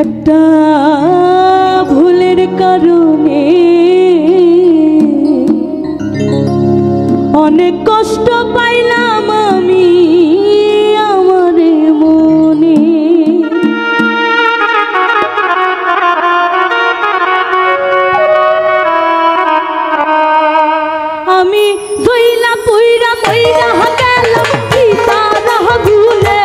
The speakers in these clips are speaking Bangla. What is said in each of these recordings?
একটা ভুলের কারণে অনেক কষ্ট পাইলাম আমি আমার মনে। আমি দইলা পুইরা মইরা গেলাম সীতারা ভুলে।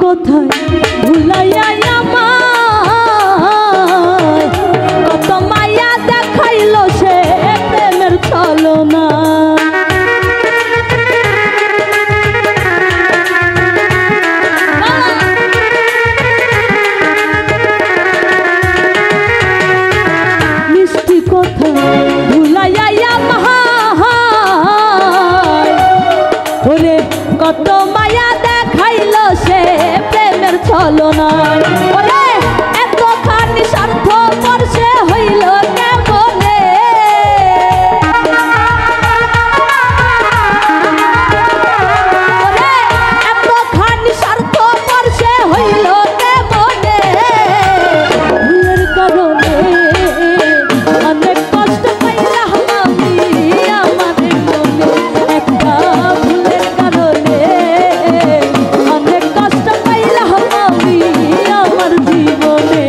কোথায় ভুলাইয়া আমায় কত মায়া দেখাইল সে প্রেমের ছলনা। মিষ্টি কথা ভুলাইয়া আমায় ওরে কত মায়া দেখাইল সে প্রেমের ছলনা। ওরে এতখানি স্বার্থ পরশে হইল কেমনে। ওরে এতখানি স্বার্থ পরশে হইল কেমনে। ভুলের কারণে অনেক কষ্ট পাইলাম আমি আমার মনে। একটা ভুলের কারণে অনেক কষ্ট পাইলাম আমি আমার জীবনে।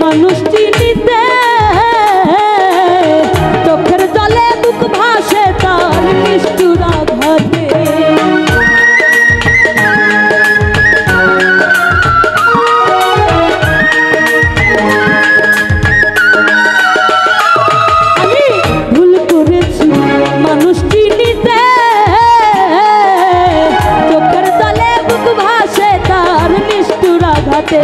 মানুষ চিনিতে চোখের জলে বুক ভাসে তার নিষ্ঠুর আঘাতে। আমি ভুল করেছি মানুষ চিনিতে চোখের জলে বুক ভাসে তার নিষ্ঠুর আঘাতে।